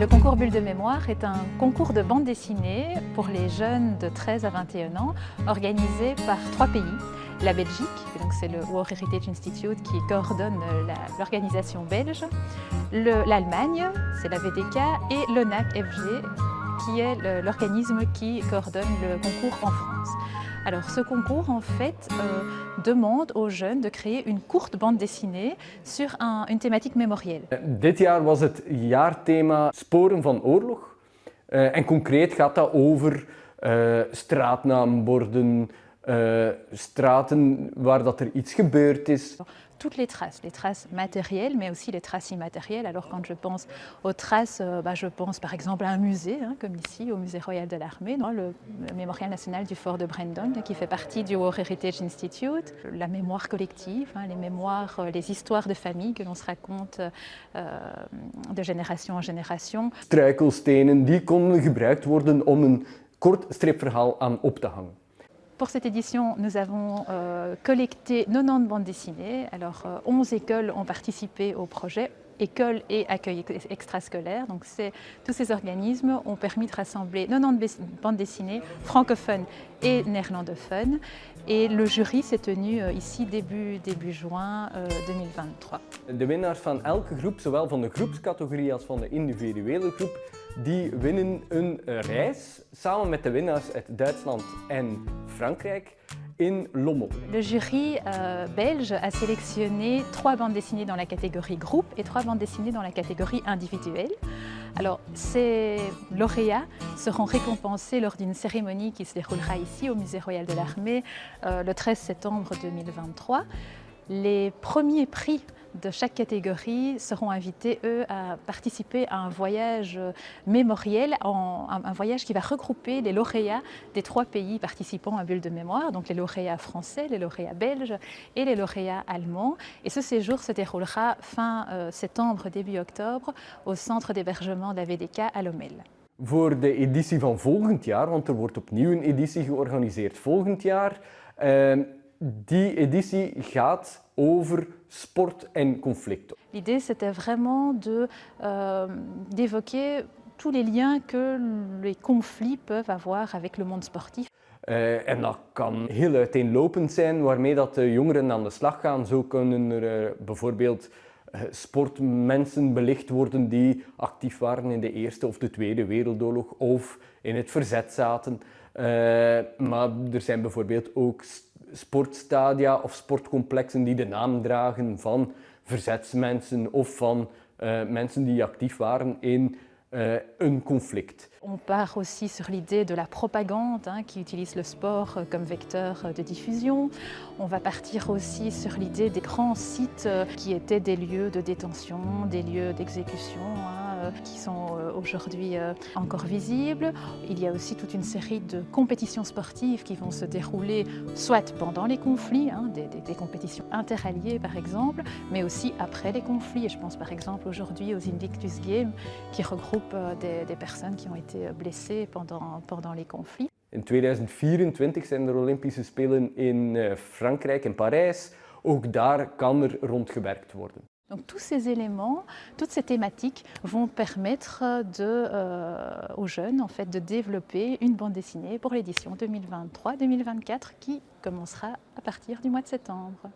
Le concours Bulle de mémoire est un concours de bande dessinée pour les jeunes de 13 à 21 ans, organisé par 3 pays. La Belgique, donc c'est le War Heritage Institute qui coordonne l'organisation belge, l'Allemagne, c'est la VDK, et l'ONAC FG, qui est l'organisme qui coordonne le concours en France. Alors ce concours en fait demande aux jeunes de créer une courte bande dessinée sur une thématique mémorielle. Dit jaar was het jaarthema Sporen van oorlog. En concreet gaat dat over straatnaamborden, straten waar dat er iets gebeurd is. Toutes les traces matérielles, mais aussi les traces immatérielles. Alors quand je pense aux traces, je pense par exemple à un musée, comme ici, au Musée Royal de l'Armée, le Mémorial National du Fort de Brandon, qui fait partie du War Heritage Institute. La mémoire collective, les mémoires, les histoires de famille que l'on se raconte de génération en génération. Struikelstenen die konden gebruikt worden om een kort stripverhaal aan op te hangen. Pour cette édition, nous avons collecté 90 bandes dessinées. Alors, 11 écoles ont participé au projet, écoles et accueil extrascolaire. Donc, tous ces organismes ont permis de rassembler 90 bandes dessinées francophones et néerlandophones. Et le jury s'est tenu ici début juin 2023. De winnaars van elke groep, zowel van de groepscategorie als van de individuele groep, die winnen een reis samen met de winnaars uit Duitsland en Frankrijk in Lommel. Le jury belge a sélectionné 3 bandes dessinées dans la catégorie groupe et 3 bandes dessinées dans la catégorie individuelle. Alors, ces lauréats seront récompensés lors d'une cérémonie qui se déroulera ici au Musée Royal de l'Armée le 13 septembre 2023. Les premiers prix de chaque catégorie seront invités, eux, à participer à un voyage mémoriel, un voyage qui va regrouper les lauréats des 3 pays participants à Bulle de mémoire, donc les lauréats français, les lauréats belges et les lauréats allemands. Et ce séjour se déroulera fin septembre, début octobre, au centre d'hébergement de la VDK à Lommel. Voor de editie van volgend jaar, want er wordt opnieuw een editie georganiseerd volgend jaar. Die editie gaat over sport en conflict. L'idée, c'était vraiment d'évoquer tous les liens que les conflits peuvent avoir avec le monde sportif. En dat kan heel uiteenlopend zijn waarmee dat de jongeren aan de slag gaan. Zo kunnen er bijvoorbeeld sportmensen belicht worden die actief waren in de Eerste of de Tweede Wereldoorlog of in het verzet zaten. Maar er zijn bijvoorbeeld ook sportstadia of sportcomplexen die de naam dragen van verzetsmensen of van mensen die actief waren in un conflict. On part aussi sur l'idée de la propagande qui utilise le sport comme vecteur de diffusion. On va partir aussi sur l'idée des grands sites qui étaient des lieux de détention, des lieux d'exécution qui sont aujourd'hui encore visibles. Il y a aussi toute une série de compétitions sportives qui vont se dérouler soit pendant les conflits, des compétitions interalliées par exemple, mais aussi après les conflits. Et je pense par exemple aujourd'hui aux Invictus Games qui regroupent des personnes qui ont été blessées pendant les conflits. In 2024 zijn er Olympische Spelen in Frankrijk, in Parijs. Ook daar kan er rond gewerkt worden. Donc tous ces éléments, toutes ces thématiques vont permettre aux jeunes en fait, de développer une bande dessinée pour l'édition 2023-2024 qui commencera à partir du mois de septembre.